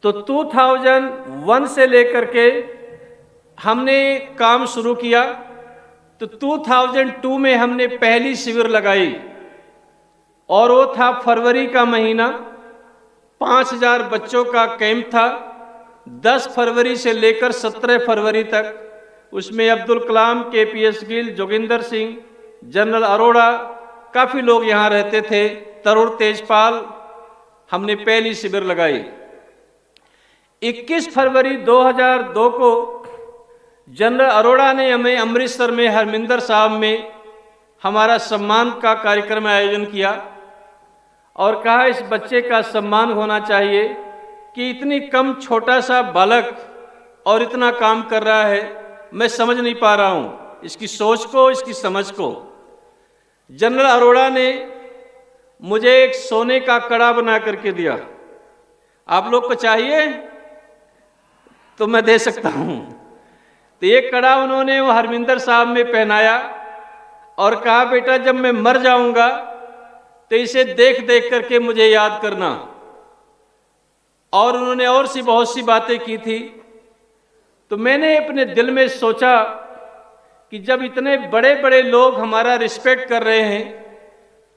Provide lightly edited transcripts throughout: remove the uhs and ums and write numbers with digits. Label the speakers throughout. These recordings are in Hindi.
Speaker 1: तो 2001 से लेकर के हमने काम शुरू किया। तो 2002 में हमने पहली शिविर लगाई और वो था फरवरी का महीना। 5000 बच्चों का कैंप था, 10 फरवरी से लेकर 17 फरवरी तक। उसमें अब्दुल कलाम, KPS गिल, जोगिंदर सिंह, जनरल अरोड़ा, काफ़ी लोग यहाँ रहते थे, तरुण तेजपाल। हमने पहली शिविर लगाई। 21 फरवरी 2002 को जनरल अरोड़ा ने हमें अमृतसर में हरमिंदर साहब में हमारा सम्मान का कार्यक्रम आयोजन किया और कहा इस बच्चे का सम्मान होना चाहिए कि इतनी कम छोटा सा बालक और इतना काम कर रहा है। मैं समझ नहीं पा रहा हूँ इसकी सोच को, इसकी समझ को। जनरल अरोड़ा ने मुझे एक सोने का कड़ा बना करके दिया। आप लोग को चाहिए तो मैं दे सकता हूँ। तो ये कड़ा उन्होंने वो हरमिंदर साहब में पहनाया और कहा बेटा जब मैं मर जाऊंगा तो इसे देख देख करके मुझे याद करना। और उन्होंने और सी बहुत सी बातें की थी। तो मैंने अपने दिल में सोचा कि जब इतने बड़े बड़े लोग हमारा रिस्पेक्ट कर रहे हैं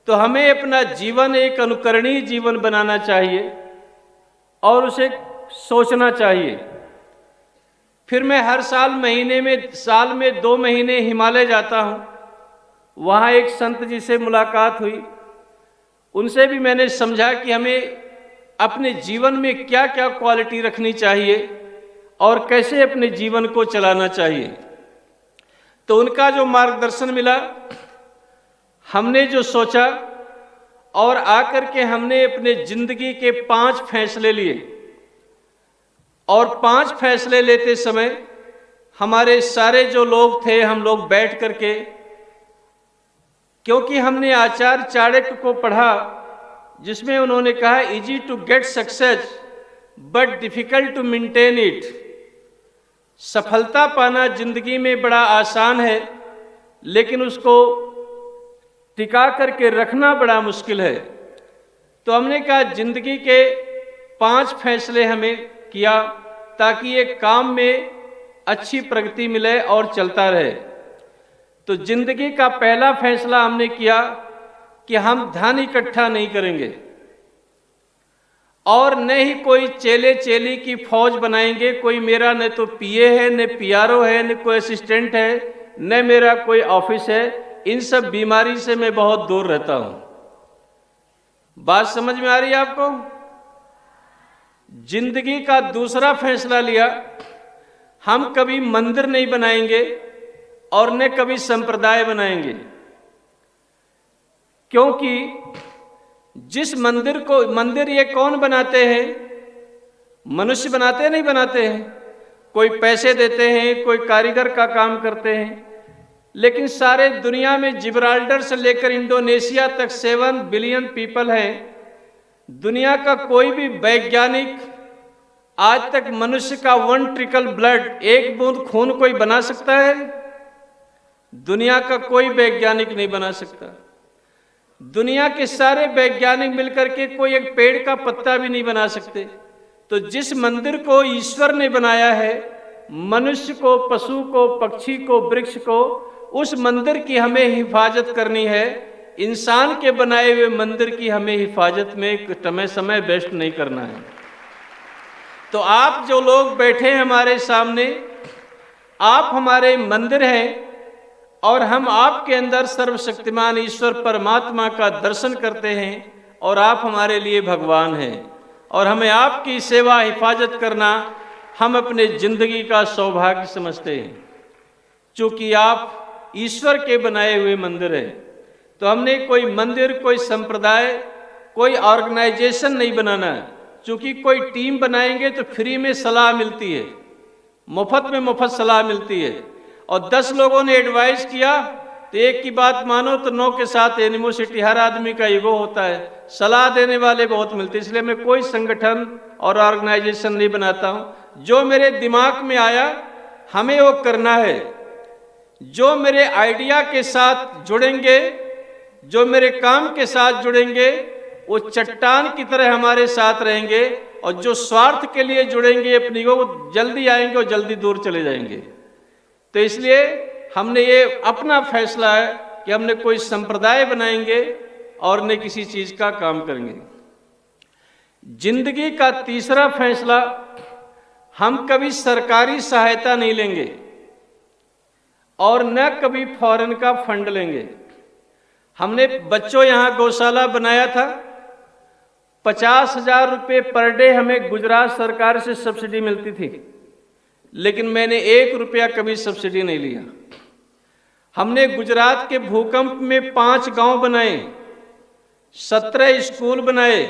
Speaker 1: तो हमें अपना जीवन एक अनुकरणीय जीवन बनाना चाहिए और उसे सोचना चाहिए। फिर मैं हर साल में 2 महीने हिमालय जाता हूँ। वहाँ एक संत जी से मुलाकात हुई। उनसे भी मैंने समझा कि हमें अपने जीवन में क्या क्या क्वालिटी रखनी चाहिए और कैसे अपने जीवन को चलाना चाहिए। तो उनका जो मार्गदर्शन मिला, हमने जो सोचा और आकर के हमने अपने जिंदगी के 5 फैसले लिए। और 5 फैसले लेते समय हमारे सारे जो लोग थे, हम लोग बैठ करके, क्योंकि हमने आचार्य चाणक्य को पढ़ा जिसमें उन्होंने कहा easy to get success but difficult to maintain it. सफलता पाना जिंदगी में बड़ा आसान है लेकिन उसको टिका करके रखना बड़ा मुश्किल है। तो हमने कहा जिंदगी के 5 फैसले हमें किया ताकि ये काम में अच्छी प्रगति मिले और चलता रहे। तो जिंदगी का पहला फैसला हमने किया कि हम धन इकट्ठा नहीं करेंगे और न ही कोई चेले चेली की फौज बनाएंगे। कोई मेरा न तो PA है, न PRO है, न कोई असिस्टेंट है, न मेरा कोई ऑफिस है। इन सब बीमारी से मैं बहुत दूर रहता हूं। बात समझ में आ रही है आपको? जिंदगी का दूसरा फैसला लिया, हम कभी मंदिर नहीं बनाएंगे और न कभी संप्रदाय बनाएंगे, क्योंकि जिस मंदिर ये कौन बनाते हैं? मनुष्य बनाते नहीं बनाते हैं। कोई पैसे देते हैं, कोई कारीगर का काम करते हैं। लेकिन सारे दुनिया में जिब्राल्टर से लेकर इंडोनेशिया तक 7 बिलियन पीपल हैं। दुनिया का कोई भी वैज्ञानिक आज तक मनुष्य का 1 ट्रिकल ब्लड, 1 बूंद खून कोई बना सकता है? दुनिया का कोई वैज्ञानिक नहीं बना सकता। दुनिया के सारे वैज्ञानिक मिलकर के कोई एक पेड़ का पत्ता भी नहीं बना सकते। तो जिस मंदिर को ईश्वर ने बनाया है, मनुष्य को, पशु को, पक्षी को, वृक्ष को, उस मंदिर की हमें हिफाजत करनी है। इंसान के बनाए हुए मंदिर की हमें हिफाजत में समय वेस्ट नहीं करना है। तो आप जो लोग बैठे हैं हमारे सामने, आप हमारे मंदिर हैं और हम आपके अंदर सर्वशक्तिमान ईश्वर परमात्मा का दर्शन करते हैं और आप हमारे लिए भगवान हैं और हमें आपकी सेवा, हिफाजत करना हम अपने जिंदगी का सौभाग्य समझते हैं। चूँकि आप ईश्वर के बनाए हुए मंदिर हैं, तो हमने कोई मंदिर, कोई संप्रदाय, कोई ऑर्गेनाइजेशन नहीं बनाना है। चूँकि कोई टीम बनाएंगे तो फ्री में सलाह मिलती है, मुफ्त सलाह मिलती है। और 10 लोगों ने एडवाइस किया तो एक की बात मानो तो 9 के साथ एनिमोसिटी। हर आदमी का ईगो होता है, सलाह देने वाले बहुत मिलते हैं। इसलिए मैं कोई संगठन और ऑर्गेनाइजेशन नहीं बनाता हूँ। जो मेरे दिमाग में आया हमें वो करना है। जो मेरे आइडिया के साथ जुड़ेंगे, जो मेरे काम के साथ जुड़ेंगे, वो चट्टान की तरह हमारे साथ रहेंगे, और जो स्वार्थ के लिए जुड़ेंगे अपनी को, वो जल्दी आएंगे और जल्दी दूर चले जाएंगे। तो इसलिए हमने ये अपना फैसला है कि हमने कोई संप्रदाय बनाएंगे और न किसी चीज का काम करेंगे। जिंदगी का तीसरा फैसला, हम कभी सरकारी सहायता नहीं लेंगे और न कभी फॉरेन का फंड लेंगे। हमने बच्चों यहाँ गौशाला बनाया था, 50,000 रुपये पर डे हमें गुजरात सरकार से सब्सिडी मिलती थी, लेकिन मैंने 1 रुपया कभी सब्सिडी नहीं लिया। हमने गुजरात के भूकंप में 5 गांव बनाए, 17 स्कूल बनाए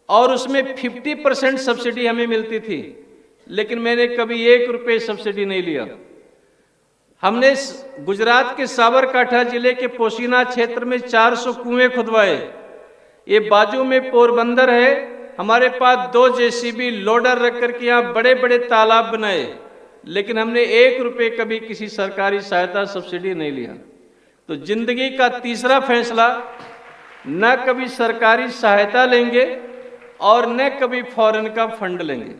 Speaker 1: और उसमें 50% सब्सिडी हमें मिलती थी, लेकिन मैंने कभी 1 रुपये सब्सिडी नहीं लिया। हमने गुजरात के साबरकांठा जिले के पोशीना क्षेत्र में 400 कुएं खुदवाए। ये बाजू में पोरबंदर है, हमारे पास 2 जेसीबी लोडर रख करके यहाँ बड़े बड़े तालाब बनाए, लेकिन हमने 1 रुपये कभी किसी सरकारी सहायता सब्सिडी नहीं लिया। तो जिंदगी का तीसरा फैसला, न कभी सरकारी सहायता लेंगे और न कभी फॉरेन का फंड लेंगे।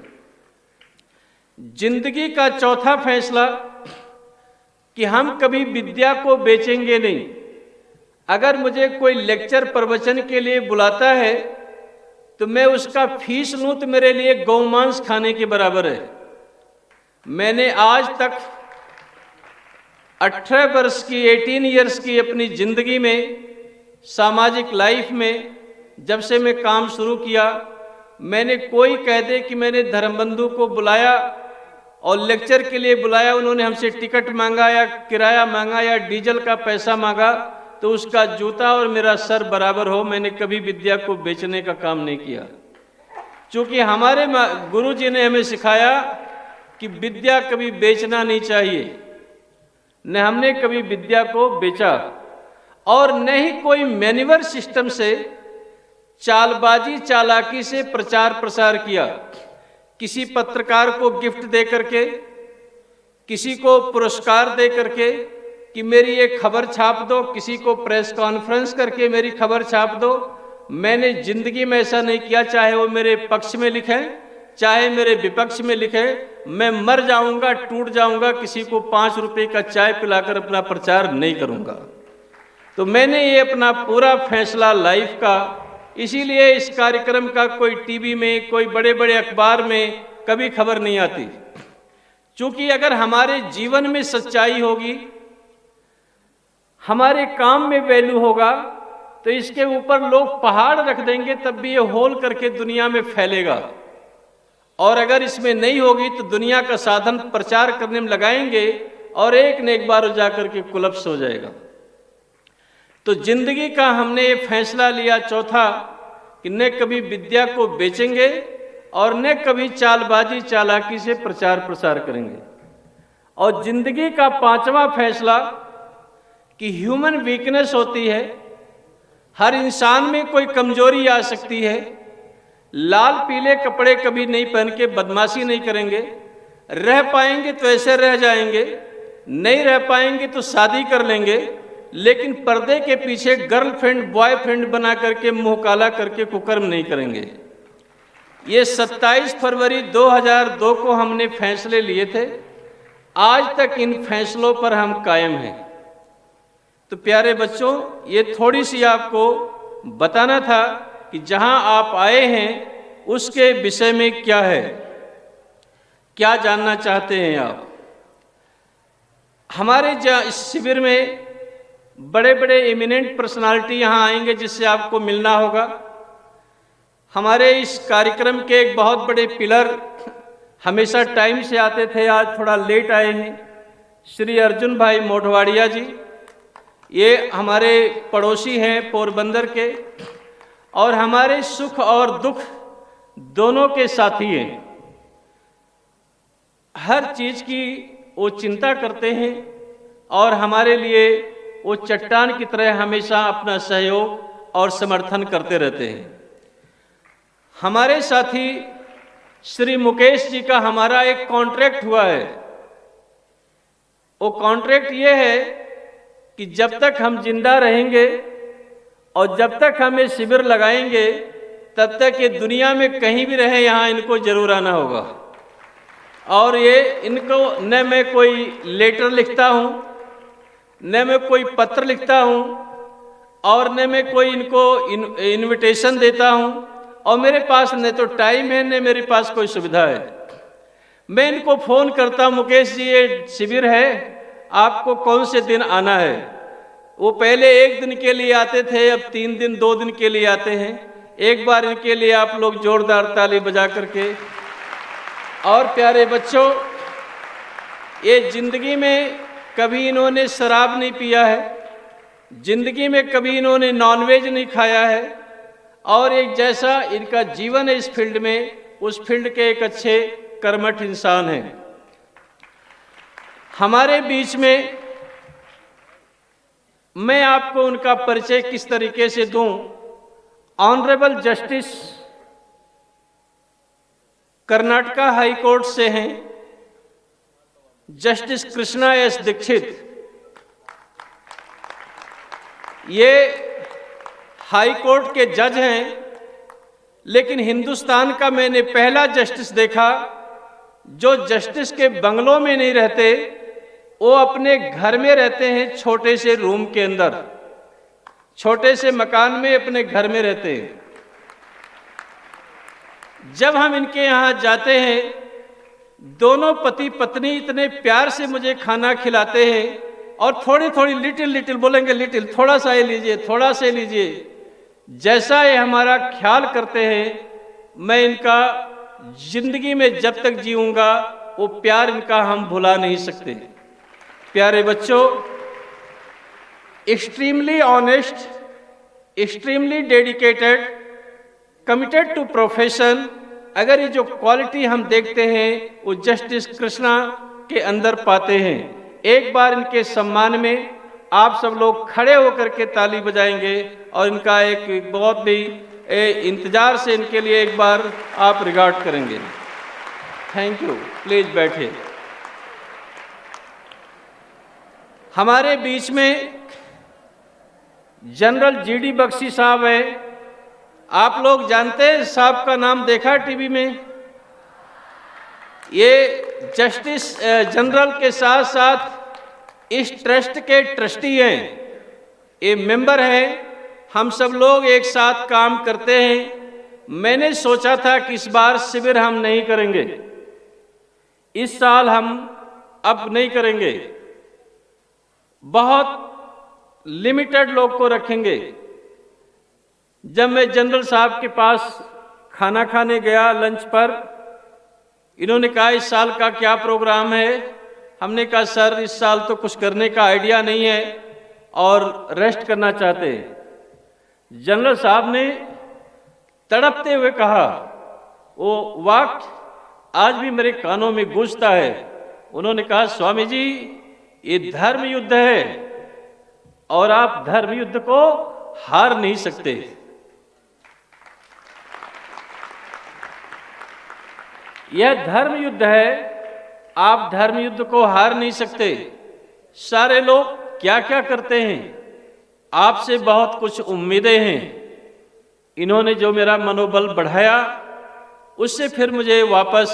Speaker 1: जिंदगी का चौथा फैसला कि हम कभी विद्या को बेचेंगे नहीं। अगर मुझे कोई लेक्चर प्रवचन के लिए बुलाता है तो मैं उसका फीस लूं तो मेरे लिए गौमांस खाने के बराबर है। मैंने आज तक 18 वर्ष की 18 इयर्स की अपनी जिंदगी में, सामाजिक लाइफ में, जब से मैं काम शुरू किया, मैंने कोई कह दे कि मैंने धर्मबंधु को बुलाया और लेक्चर के लिए बुलाया, उन्होंने हमसे टिकट मांगा या किराया मांगा या डीजल का पैसा मांगा, तो उसका जूता और मेरा सर बराबर हो। मैंने कभी विद्या को बेचने का काम नहीं किया, क्योंकि हमारे गुरुजी ने हमें सिखाया कि विद्या कभी बेचना नहीं चाहिए। न हमने कभी विद्या को बेचा और न ही कोई मैन्युअल सिस्टम से, चालबाजी चालाकी से प्रचार प्रसार किया। किसी पत्रकार को गिफ्ट दे करके, किसी को पुरस्कार दे करके कि मेरी एक खबर छाप दो, किसी को प्रेस कॉन्फ्रेंस करके मेरी खबर छाप दो। मैंने जिंदगी में ऐसा नहीं किया, चाहे वो मेरे पक्ष में लिखें चाहे मेरे विपक्ष में लिखें। मैं मर जाऊंगा, टूट जाऊंगा, किसी को 5 रुपए का चाय पिलाकर अपना प्रचार नहीं करूंगा। तो मैंने ये अपना पूरा फैसला लाइफ का, इसीलिए इस कार्यक्रम का कोई टीवी में, कोई बड़े बड़े अखबार में कभी खबर नहीं आती, क्योंकि अगर हमारे जीवन में सच्चाई होगी, हमारे काम में वैल्यू होगा, तो इसके ऊपर लोग पहाड़ रख देंगे तब भी ये होल करके दुनिया में फैलेगा। और अगर इसमें नहीं होगी तो दुनिया का साधन प्रचार करने में लगाएंगे और एक न एक बार जाकर के कुलप्स हो जाएगा। तो जिंदगी का हमने ये फैसला लिया चौथा कि न कभी विद्या को बेचेंगे और न कभी चालबाजी चालाकी से प्रचार प्रसार करेंगे। और जिंदगी का 5वां फैसला कि ह्यूमन वीकनेस होती है, हर इंसान में कोई कमजोरी आ सकती है। लाल पीले कपड़े कभी नहीं पहन के बदमाशी नहीं करेंगे। रह पाएंगे तो ऐसे रह जाएंगे, नहीं रह पाएंगे तो शादी कर लेंगे, लेकिन पर्दे के पीछे गर्लफ्रेंड बॉयफ्रेंड बना करके मुंह काला करके कुकर्म नहीं करेंगे। ये 27 फरवरी 2002 को हमने फैसले लिए थे, आज तक इन फैसलों पर हम कायम हैं। तो प्यारे बच्चों, ये थोड़ी सी आपको बताना था कि जहां आप आए हैं उसके विषय में क्या है, क्या जानना चाहते हैं आप। हमारे इस शिविर में बड़े बड़े इमिनेंट पर्सनालिटी यहाँ आएंगे जिससे आपको मिलना होगा। हमारे इस कार्यक्रम के एक बहुत बड़े पिलर हमेशा टाइम से आते थे, आज थोड़ा लेट आए हैं, श्री अर्जुन भाई मोढवाड़िया जी। ये हमारे पड़ोसी हैं पोरबंदर के और हमारे सुख और दुख दोनों के साथी हैं। हर चीज की वो चिंता करते हैं और हमारे लिए वो चट्टान की तरह हमेशा अपना सहयोग और समर्थन करते रहते हैं। हमारे साथी श्री मुकेश जी का हमारा एक कॉन्ट्रैक्ट हुआ है। वो कॉन्ट्रैक्ट ये है कि जब तक हम जिंदा रहेंगे और जब तक हम ये शिविर लगाएंगे तब तक ये दुनिया में कहीं भी रहे, यहाँ इनको जरूर आना होगा। और ये इनको न मैं कोई लेटर लिखता हूँ, न मैं कोई पत्र लिखता हूँ, और न मैं कोई इनको इनविटेशन देता हूँ, और मेरे पास न तो टाइम है न मेरे पास कोई सुविधा है। मैं इनको फ़ोन करता हूँ, मुकेश जी ये शिविर है, आपको कौन से दिन आना है। वो पहले 1 दिन के लिए आते थे, अब 3 दिन 2 दिन के लिए आते हैं। एक बार इनके लिए आप लोग जोरदार ताली बजा करके। और प्यारे बच्चों, ये जिंदगी में कभी इन्होंने शराब नहीं पिया है, जिंदगी में कभी इन्होंने नॉनवेज नहीं खाया है, और एक जैसा इनका जीवन है इस फील्ड में, उस फील्ड के एक अच्छे कर्मठ इंसान हैं। हमारे बीच में मैं आपको उनका परिचय किस तरीके से दूं। Honourable justice Karnataka high court से हैं जस्टिस कृष्णा एस दीक्षित। ये हाई कोर्ट के जज हैं, लेकिन हिंदुस्तान का मैंने पहला जस्टिस देखा जो जस्टिस के बंगलों में नहीं रहते, वो अपने घर में रहते हैं, छोटे से रूम के अंदर, छोटे से मकान में अपने घर में रहते हैं। जब हम इनके यहाँ जाते हैं, दोनों पति पत्नी इतने प्यार से मुझे खाना खिलाते हैं, और थोड़ी थोड़ी लिटिल बोलेंगे, लिटिल थोड़ा सा ये लीजिए, थोड़ा सा लीजिए, जैसा ये हमारा ख्याल करते हैं। मैं इनका जिंदगी में जब तक जीऊंगा वो प्यार इनका हम भुला नहीं सकते। प्यारे बच्चों, extremely honest, extremely dedicated, committed to profession, अगर ये जो क्वालिटी हम देखते हैं वो जस्टिस कृष्णा के अंदर पाते हैं। एक बार इनके सम्मान में आप सब लोग खड़े होकर के ताली बजाएंगे, और इनका एक बहुत भी इंतजार से इनके लिए एक बार आप रिगार्ड करेंगे। Thank you. प्लीज बैठिए। हमारे बीच में जनरल जीडी बख्शी साहब हैं। आप लोग जानते हैं, साहब का नाम देखा टीवी में। ये जस्टिस जनरल के साथ साथ इस ट्रस्ट के ट्रस्टी हैं, ये मेंबर हैं। हम सब लोग एक साथ काम करते हैं। मैंने सोचा था कि इस बार शिविर हम नहीं करेंगे, इस साल हम अब नहीं करेंगे, बहुत लिमिटेड लोग को रखेंगे। जब मैं जनरल साहब के पास खाना खाने गया लंच पर, इन्होंने कहा इस साल का क्या प्रोग्राम है। हमने कहा सर इस साल तो कुछ करने का आइडिया नहीं है और रेस्ट करना चाहते हैं। जनरल साहब ने तड़पते हुए कहा, वो वाक्य आज भी मेरे कानों में गूंजता है। उन्होंने कहा स्वामी जी ये धर्म युद्ध है और आप धर्म युद्ध को हार नहीं सकते। यह धर्म युद्ध है, आप धर्म युद्ध को हार नहीं सकते। सारे लोग क्या क्या करते हैं, आपसे बहुत कुछ उम्मीदें हैं। इन्होंने जो मेरा मनोबल बढ़ाया उससे फिर मुझे वापस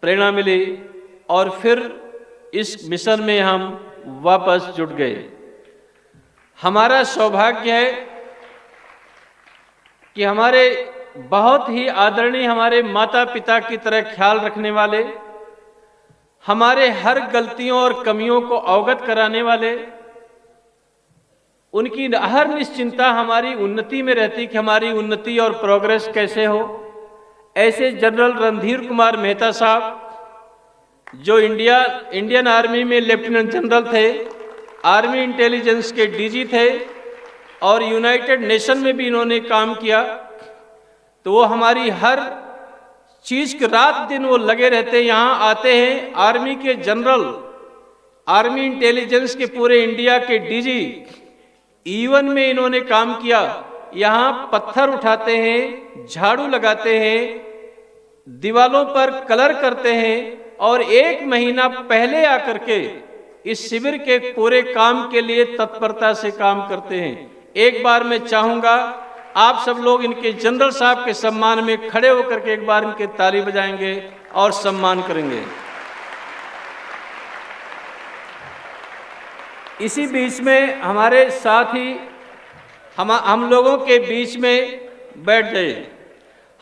Speaker 1: प्रेरणा मिली और फिर इस मिशन में हम वापस जुट गए। हमारा सौभाग्य है कि हमारे बहुत ही आदरणीय, हमारे माता पिता की तरह ख्याल रखने वाले, हमारे हर गलतियों और कमियों को अवगत कराने वाले, उनकी हर निश्चिंता हमारी उन्नति में रहती कि हमारी उन्नति और प्रोग्रेस कैसे हो। ऐसे जनरल रणधीर कुमार मेहता साहब जो इंडियन आर्मी में लेफ्टिनेंट जनरल थे, आर्मी इंटेलिजेंस के डीजी थे और यूनाइटेड नेशन में भी इन्होंने काम किया। तो वो हमारी हर चीज़ की रात दिन वो लगे रहते, यहाँ आते हैं। आर्मी के जनरल, आर्मी इंटेलिजेंस के पूरे इंडिया के डीजी, ईवन में इन्होंने काम किया। यहाँ पत्थर उठाते हैं, झाड़ू लगाते हैं, दीवालों पर कलर करते हैं और 1 महीना पहले आकर के इस शिविर के पूरे काम के लिए तत्परता से काम करते हैं। एक बार मैं चाहूँगा आप सब लोग इनके जनरल साहब के सम्मान में खड़े होकर के एक बार इनके ताली बजाएंगे और सम्मान करेंगे। इसी बीच में हमारे साथ ही हम लोगों के बीच में बैठ गए।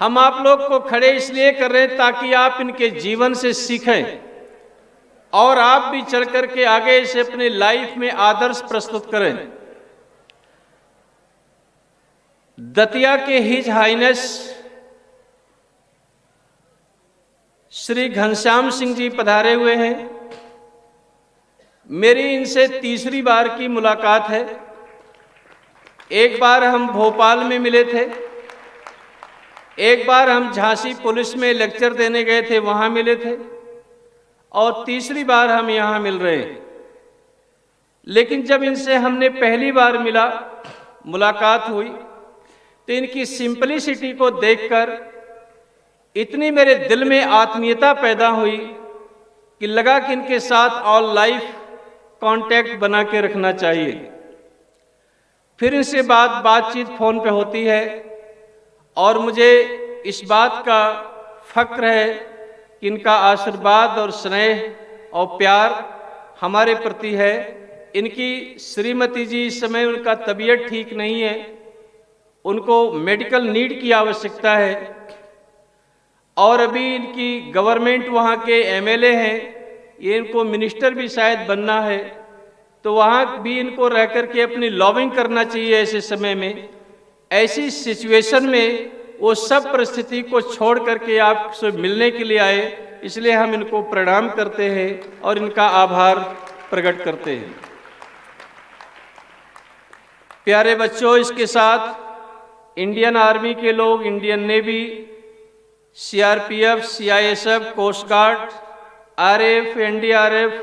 Speaker 1: हम आप लोग को खड़े इसलिए कर रहे हैं ताकि आप इनके जीवन से सीखें और आप भी चल कर के आगे इसे अपने लाइफ में आदर्श प्रस्तुत करें। दतिया के हिज हाइनेस श्री घनश्याम सिंह जी पधारे हुए हैं। मेरी इनसे तीसरी बार की मुलाकात है। एक बार हम भोपाल में मिले थे, एक बार हम झांसी पुलिस में लेक्चर देने गए थे, वहां मिले थे, और तीसरी बार हम यहां मिल रहे हैं। लेकिन जब इनसे हमने पहली बार मुलाकात हुई तो इनकी सिंपलिसिटी को देखकर इतनी मेरे दिल में आत्मीयता पैदा हुई कि लगा कि इनके साथ ऑल लाइफ कांटेक्ट बना के रखना चाहिए। फिर इनसे बातचीत फ़ोन पे होती है और मुझे इस बात का फ़ख्र है कि इनका आशीर्वाद और स्नेह और प्यार हमारे प्रति है। इनकी श्रीमती जी इस समय उनका तबीयत ठीक नहीं है, उनको मेडिकल नीड की आवश्यकता है, और अभी इनकी गवर्नमेंट वहाँ के एमएलए हैं, ये इनको मिनिस्टर भी शायद बनना है, तो वहाँ भी इनको रह कर के अपनी लॉबिंग करना चाहिए। ऐसे समय में, ऐसी सिचुएशन में वो सब परिस्थिति को छोड़ करके आपसे मिलने के लिए आए, इसलिए हम इनको प्रणाम करते हैं और इनका आभार प्रकट करते हैं। प्यारे बच्चों, इसके साथ इंडियन आर्मी के लोग, Indian navy, CRPF, CISF, coast guard, RF, NDRF,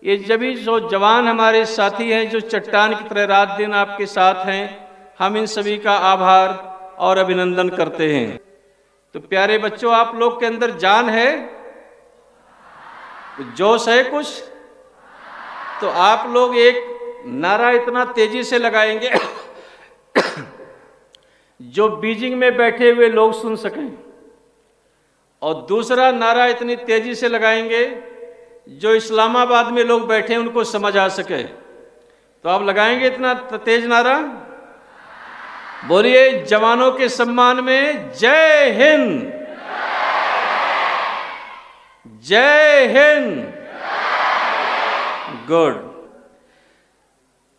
Speaker 1: ये सभी जो जवान हमारे साथी हैं जो चट्टान की तरह रात दिन आपके साथ हैं, हम इन सभी का आभार और अभिनंदन करते हैं। तो प्यारे बच्चों, आप लोग के अंदर जान है, जोश है कुछ, तो आप लोग एक नारा इतना तेजी से लगाएंगे जो बीजिंग में बैठे हुए लोग सुन सकें, और दूसरा नारा इतनी तेजी से लगाएंगे जो इस्लामाबाद में लोग बैठे हैं उनको समझ आ सके। तो आप लगाएंगे इतना तेज नारा? बोलिए जवानों के सम्मान में जय हिंद, जय हिंद। गुड।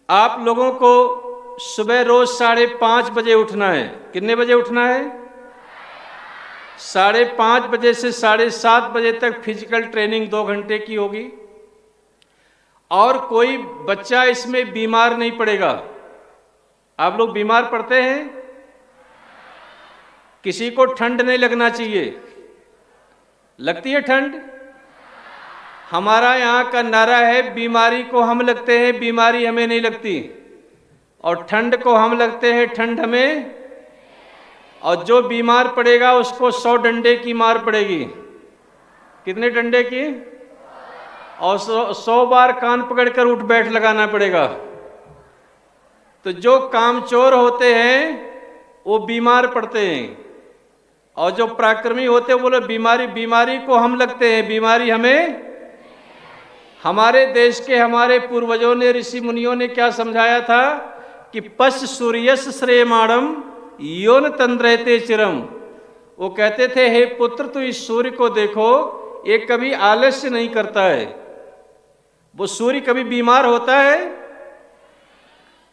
Speaker 1: आप लोगों को सुबह रोज 5:30 बजे उठना है। कितने बजे उठना है? 5:30 बजे से 7:30 बजे तक फिजिकल ट्रेनिंग 2 घंटे की होगी, और कोई बच्चा इसमें बीमार नहीं पड़ेगा। आप लोग बीमार पड़ते हैं? किसी को ठंड नहीं लगना चाहिए। लगती है ठंड? हमारा यहाँ का नारा है, बीमारी को हम लगते हैं, बीमारी हमें नहीं लगती, और ठंड को हम लगते हैं, ठंड हमें। और जो बीमार पड़ेगा उसको 100 डंडे की मार पड़ेगी। कितने डंडे की? और 100 बार कान पकड़कर उठ बैठ लगाना पड़ेगा। तो जो कामचोर होते हैं वो बीमार पड़ते हैं, और जो पराक्रमी होते हैं बोले बीमारी को हम लगते हैं, बीमारी हमें। हमारे देश के हमारे पूर्वजों ने, ऋषि मुनियों ने क्या समझाया था कि पश्च सूर्यस श्रेयमाणम योन तंद्रहते चिरम। वो कहते थे, हे पुत्र तू इस सूर्य को देखो, ये कभी आलस्य नहीं करता है। वो सूर्य कभी बीमार होता है?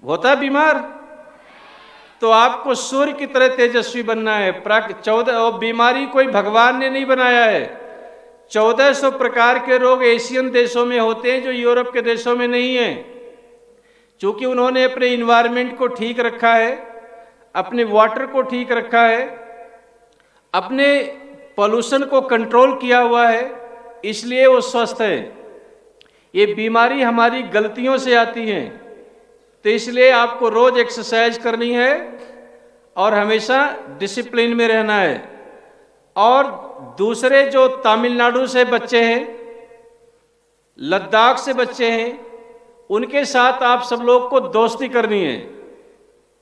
Speaker 1: होता है बीमार? तो आपको सूर्य की तरह तेजस्वी बनना है। 14 और बीमारी कोई भगवान ने नहीं बनाया है। 1400 प्रकार के रोग एशियन देशों में होते हैं जो यूरोप के देशों में नहीं है, क्योंकि उन्होंने अपने इन्वायरमेंट को ठीक रखा है, अपने वाटर को ठीक रखा है, अपने पोल्यूशन को कंट्रोल किया हुआ है, इसलिए वो स्वस्थ है। ये बीमारी हमारी गलतियों से आती है, तो इसलिए आपको रोज एक्सरसाइज करनी है और हमेशा डिसिप्लिन में रहना है। और दूसरे जो तमिलनाडु से बच्चे हैं, लद्दाख से बच्चे हैं, उनके साथ आप सब लोग को दोस्ती करनी है।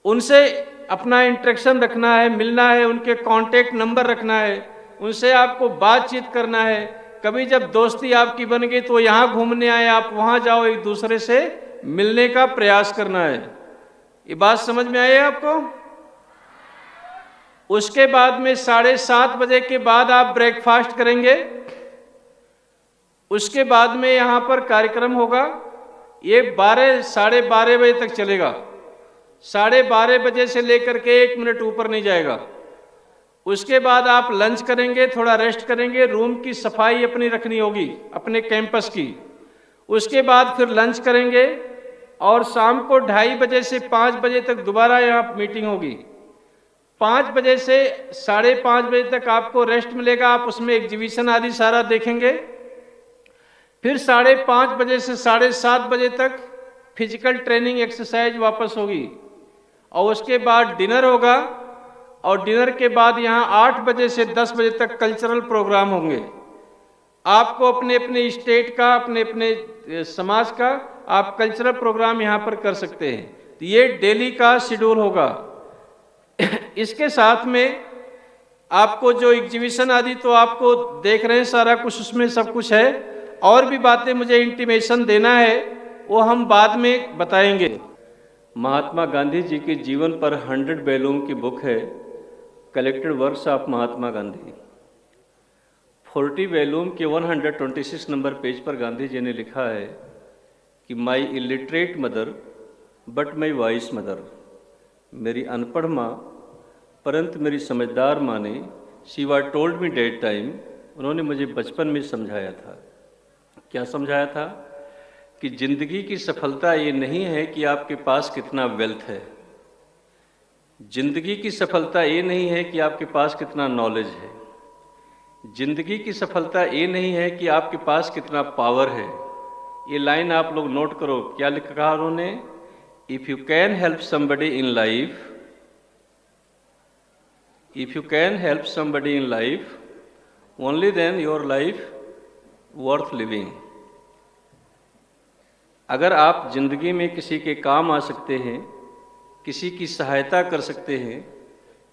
Speaker 1: उनसे अपना इंटरेक्शन रखना है, मिलना है, उनके कांटेक्ट नंबर रखना है, उनसे आपको बातचीत करना है। कभी जब दोस्ती आपकी बन गई तो यहाँ घूमने आए, आप वहाँ जाओ, एक दूसरे से मिलने का प्रयास करना है। ये बात समझ में आई आपको? उसके बाद में 7:30 बजे के बाद आप ब्रेकफास्ट करेंगे। उसके बाद में यहाँ पर कार्यक्रम होगा, ये 12-12:30 बजे तक चलेगा। 12:30 बजे से लेकर के 1 मिनट ऊपर नहीं जाएगा। उसके बाद आप लंच करेंगे, थोड़ा रेस्ट करेंगे, रूम की सफाई अपनी रखनी होगी, अपने कैंपस की। उसके बाद फिर लंच करेंगे और शाम को 2:30 बजे से 5 बजे तक दोबारा यहाँ मीटिंग होगी। 5 बजे से 5:30 बजे तक आपको रेस्ट मिलेगा, आप उसमें एग्जीबिशन आदि सारा देखेंगे। फिर 5:30 बजे से 7:30 बजे तक फिजिकल ट्रेनिंग एक्सरसाइज वापस होगी और उसके बाद डिनर होगा और डिनर के बाद यहाँ 8 बजे से 10 बजे तक कल्चरल प्रोग्राम होंगे। आपको अपने अपने स्टेट का, अपने अपने समाज का आप कल्चरल प्रोग्राम यहाँ पर कर सकते हैं। तो ये डेली का शेड्यूल होगा। इसके साथ में आपको जो एग्जीबिशन आदि तो आपको देख रहे हैं, सारा कुछ उसमें सब कुछ है। और भी बातें मुझे इंटीमेशन देना है, वो हम बाद में बताएंगे। महात्मा गांधी जी के जीवन पर 100 वॉल्यूम की बुक है, collected works of Mahatma Gandhi. 40 volume के 126 नंबर पेज पर गांधी जी ने लिखा है कि my illiterate mother but my wise mother, मेरी अनपढ़ माँ परंतु मेरी समझदार माँ ने, she was told me that time, उन्होंने मुझे बचपन में समझाया था। क्या समझाया था? कि जिंदगी की सफलता ये नहीं है कि आपके पास कितना वेल्थ है, जिंदगी की सफलता ये नहीं है कि आपके पास कितना नॉलेज है, जिंदगी की सफलता ये नहीं है कि आपके पास कितना पावर है। ये लाइन आप लोग नोट करो, क्या लिखा उन्होंने? If you can help somebody in life, if you can help somebody in life, only then your life worth living. अगर आप जिंदगी में किसी के काम आ सकते हैं, किसी की सहायता कर सकते हैं,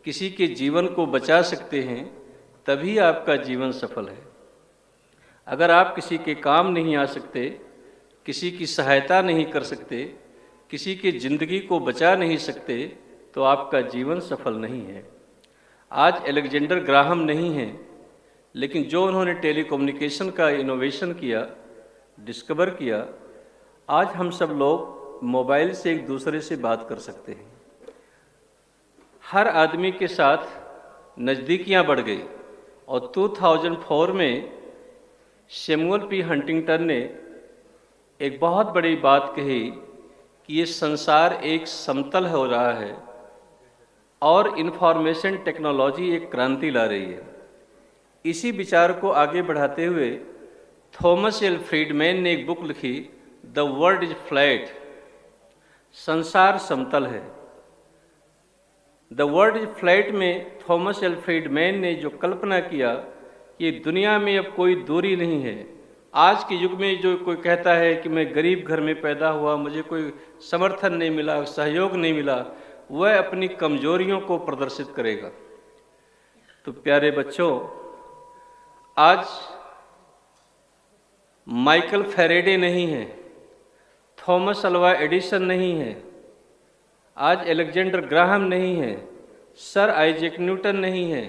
Speaker 1: किसी के जीवन को बचा सकते हैं, तभी आपका जीवन सफल है। अगर आप किसी के काम नहीं आ सकते, किसी की सहायता नहीं कर सकते, किसी की जिंदगी को बचा नहीं सकते, तो आपका जीवन सफल नहीं है। आज अलेक्जेंडर ग्राहम नहीं है, लेकिन जो उन्होंने टेलीकम्युनिकेशन का इनोवेशन किया, डिस्कवर किया, आज हम सब लोग मोबाइल से एक दूसरे से बात कर सकते हैं। हर आदमी के साथ नज़दीकियाँ बढ़ गई और 2004 में सैमुअल पी हंटिंगटन ने एक बहुत बड़ी बात कही कि ये संसार एक समतल हो रहा है और इंफॉर्मेशन टेक्नोलॉजी एक क्रांति ला रही है। इसी विचार को आगे बढ़ाते हुए थॉमस एल फ्रीडमैन ने एक बुक लिखी, द वर्ल्ड इज फ्लैट, संसार समतल है। द वर्ल्ड इज फ्लैट में थॉमस एल फ्रीडमैन ने जो कल्पना किया कि दुनिया में अब कोई दूरी नहीं है। आज के युग में जो कोई कहता है कि मैं गरीब घर में पैदा हुआ, मुझे कोई समर्थन नहीं मिला, सहयोग नहीं मिला, वह अपनी कमजोरियों को प्रदर्शित करेगा। तो प्यारे बच्चों, आज माइकल फैराडे नहीं है, थॉमस अल्वा एडिसन नहीं है, आज अलेक्जेंडर ग्राहम नहीं है, सर आइजैक न्यूटन नहीं है,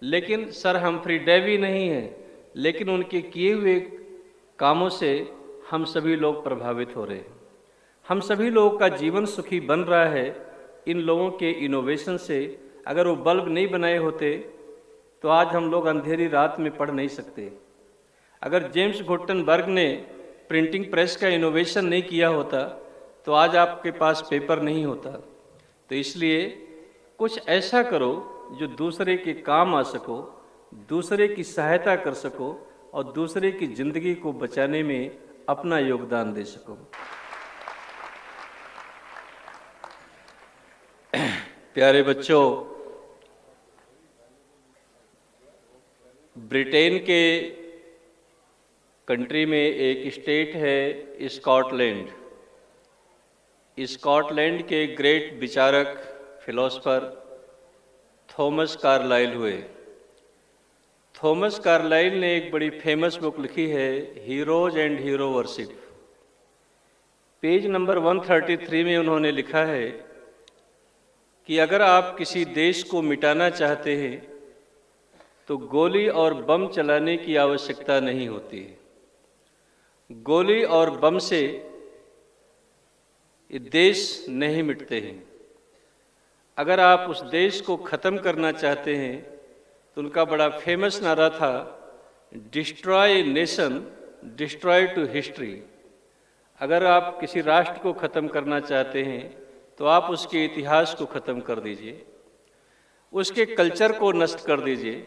Speaker 1: लेकिन सर हम्फ्री डेवी नहीं है, लेकिन उनके किए हुए कामों से हम सभी लोग प्रभावित हो रहे हैं। हम सभी लोगों का जीवन सुखी बन रहा है इन लोगों के इनोवेशन से। अगर वो बल्ब नहीं बनाए होते तो आज हम लोग अंधेरी रात में पढ़ नहीं सकते। अगर जेम्स गुटेनबर्ग ने प्रिंटिंग प्रेस का इनोवेशन नहीं किया होता तो आज आपके पास पेपर नहीं होता। तो इसलिए कुछ ऐसा करो जो दूसरे के काम आ सको, दूसरे की सहायता कर सको और दूसरे की जिंदगी को बचाने में अपना योगदान दे सको। प्यारे बच्चों, ब्रिटेन के कंट्री में एक स्टेट है स्कॉटलैंड। स्कॉटलैंड के ग्रेट विचारक फिलोसफर थॉमस कार्लाइल हुए। थॉमस कार्लाइल ने एक बड़ी फेमस बुक लिखी है, heroes and hero worship. Page number 133 में उन्होंने लिखा है कि अगर आप किसी देश को मिटाना चाहते हैं तो गोली और बम चलाने की आवश्यकता नहीं होती। गोली और बम से ये देश नहीं मिटते हैं। अगर आप उस देश को ख़त्म करना चाहते हैं तो उनका बड़ा फेमस नारा था, destroy nation, destroy to history. अगर आप किसी राष्ट्र को ख़त्म करना चाहते हैं तो आप उसके इतिहास को ख़त्म कर दीजिए, उसके कल्चर को नष्ट कर दीजिए,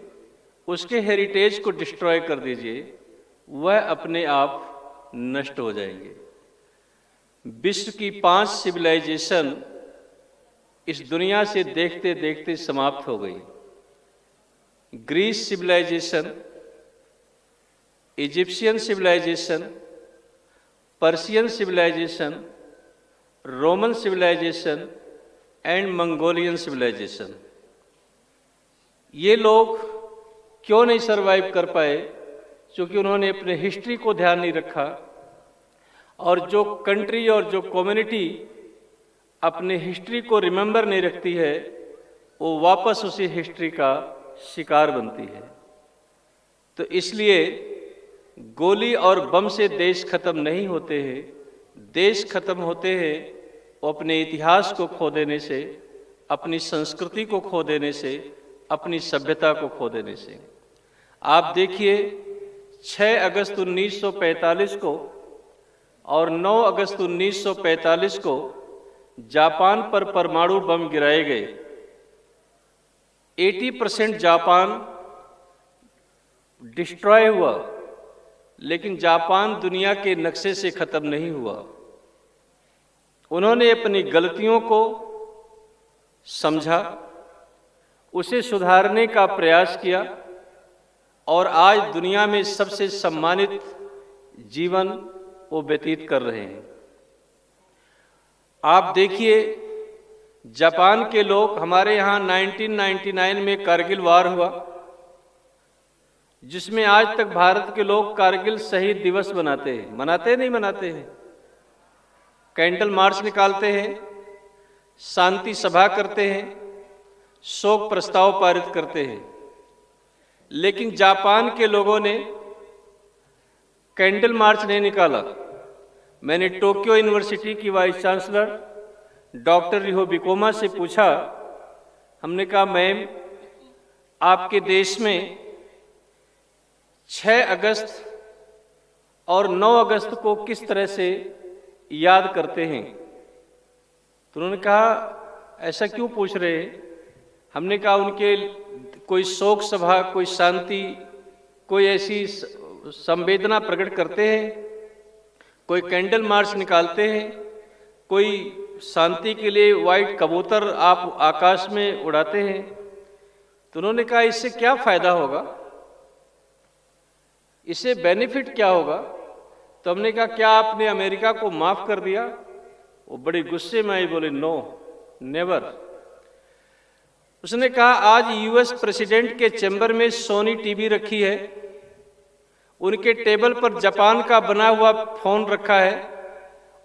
Speaker 1: उसके हेरिटेज को डिस्ट्रॉय कर दीजिए, वह अपने आप नष्ट हो जाएंगे। विश्व की 5 सिविलाइजेशन इस दुनिया से देखते देखते समाप्त हो गई। Greece civilization, Egyptian civilization, Persian civilization, Roman civilization and Mongolian civilization. ये लोग क्यों नहीं सरवाइव कर पाए? क्योंकि उन्होंने अपने हिस्ट्री को ध्यान नहीं रखा, और जो कंट्री और जो कम्युनिटी अपने हिस्ट्री को रिमेंबर नहीं रखती है, वो वापस उसी हिस्ट्री का शिकार बनती है। तो इसलिए गोली और बम से देश खत्म नहीं होते हैं। देश खत्म होते हैं वो अपने इतिहास को खो देने से, अपनी संस्कृति को खो देने से, अपनी सभ्यता को खो देने से। आप देखिए 6 अगस्त 1945 को और 9 अगस्त 1945 को जापान पर परमाणु बम गिराए गए। 80% जापान डिस्ट्रॉय हुआ, लेकिन जापान दुनिया के नक्शे से खत्म नहीं हुआ। उन्होंने अपनी गलतियों को समझा, उसे सुधारने का प्रयास किया, और आज दुनिया में सबसे सम्मानित जीवन वो व्यतीत कर रहे हैं। आप देखिए जापान के लोग, हमारे यहाँ 1999 में कारगिल वार हुआ, जिसमें आज तक भारत के लोग कारगिल शहीद दिवस मनाते हैं। मनाते नहीं मनाते हैं, कैंडल मार्च निकालते हैं, शांति सभा करते हैं, शोक प्रस्ताव पारित करते हैं। लेकिन जापान के लोगों ने कैंडल मार्च नहीं निकाला। मैंने टोक्यो यूनिवर्सिटी की वाइस चांसलर डॉक्टर रिहो बिकोमा से पूछा, हमने कहा मैम, आपके देश में 6 अगस्त और 9 अगस्त को किस तरह से याद करते हैं? तो उन्होंने कहा, ऐसा क्यों पूछ रहे हैं? हमने कहा उनके कोई शोक सभा, कोई शांति, कोई ऐसी संवेदना प्रकट करते हैं, कोई कैंडल मार्च निकालते हैं, कोई शांति के लिए वाइट कबूतर आप आकाश में उड़ाते हैं? तो उन्होंने कहा इससे क्या फायदा होगा, इससे बेनिफिट क्या होगा? तो हमने कहा क्या आपने अमेरिका को माफ कर दिया? वो बड़े गुस्से में आई, बोले नो, नेवर। उसने कहा आज यूएस प्रेसिडेंट के चैम्बर में सोनी टीवी रखी है, उनके टेबल पर जापान का बना हुआ फोन रखा है,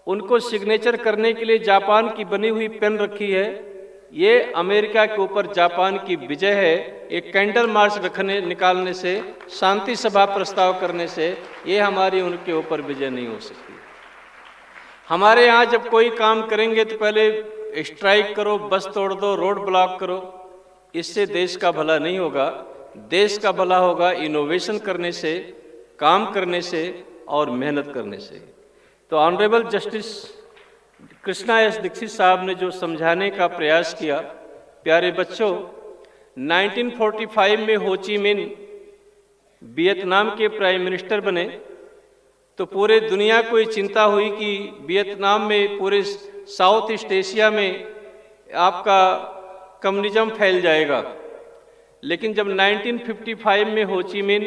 Speaker 1: उनको सिग्नेचर करने के लिए जापान की बनी हुई पेन रखी है। ये अमेरिका के ऊपर जापान की विजय है। एक कैंडल मार्च रखने निकालने से, शांति सभा प्रस्ताव करने से ये हमारी उनके ऊपर विजय नहीं हो सकती। हमारे यहाँ जब कोई काम करेंगे तो पहले स्ट्राइक करो, बस तोड़ दो, रोड ब्लॉक करो, इससे देश का भला नहीं होगा। देश का भला होगा इनोवेशन करने से, काम करने से और मेहनत करने से। तो honourable justice Krishna S Dikshit साहब ने जो समझाने का प्रयास किया, प्यारे बच्चों, 1945 में हो ची मिन वियतनाम के प्राइम मिनिस्टर बने तो पूरे दुनिया को ये चिंता हुई कि वियतनाम में, पूरे साउथ ईस्ट एशिया में आपका कम्युनिज्म फैल जाएगा। लेकिन जब 1955 में हो ची मिन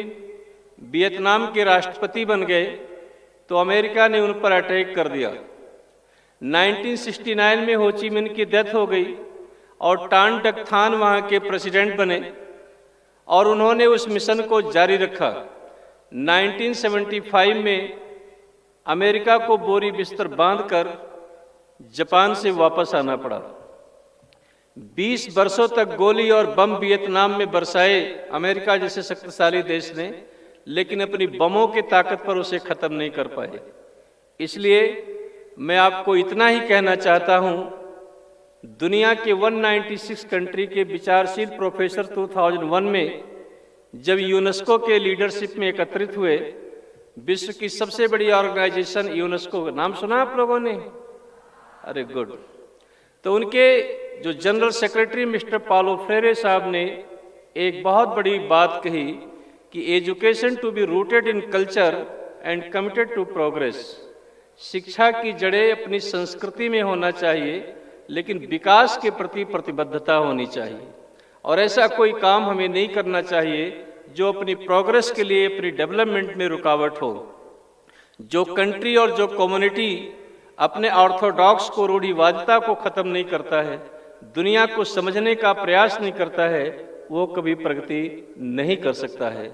Speaker 1: वियतनाम के राष्ट्रपति बन गए तो अमेरिका ने उन पर अटैक कर दिया। 1969 में हो ची मिन्ह की डेथ हो गई और टान डक थान वहाँ के प्रेसिडेंट बने और उन्होंने उस मिशन को जारी रखा। 1975 में अमेरिका को बोरी बिस्तर बांधकर जापान से वापस आना पड़ा। 20 वर्षों तक गोली और बम वियतनाम में बरसाए अमेरिका जैसे शक्तिशाली देश ने, लेकिन अपनी बमों की ताकत पर उसे खत्म नहीं कर पाए। इसलिए मैं आपको इतना ही कहना चाहता हूं, दुनिया के 196 कंट्री के विचारशील प्रोफेसर 2001 में जब यूनेस्को के लीडरशिप में एकत्रित हुए, विश्व की सबसे बड़ी ऑर्गेनाइजेशन यूनेस्को, नाम सुना आप लोगों ने? अरे गुड। तो उनके जो general secretary mister Paulo Freire साहब ने एक बहुत बड़ी बात कही कि education to be rooted in culture and committed to progress. शिक्षा की जड़ें अपनी संस्कृति में होना चाहिए, लेकिन विकास के प्रति प्रतिबद्धता होनी चाहिए। और ऐसा कोई काम हमें नहीं करना चाहिए जो अपनी प्रोग्रेस के लिए, अपनी डेवलपमेंट में रुकावट हो। जो कंट्री और जो कम्युनिटी अपने ऑर्थोडॉक्स को, रूढ़िवादिता को खत्म नहीं करता है, दुनिया को समझने का प्रयास नहीं करता है, वो कभी प्रगति नहीं कर सकता है।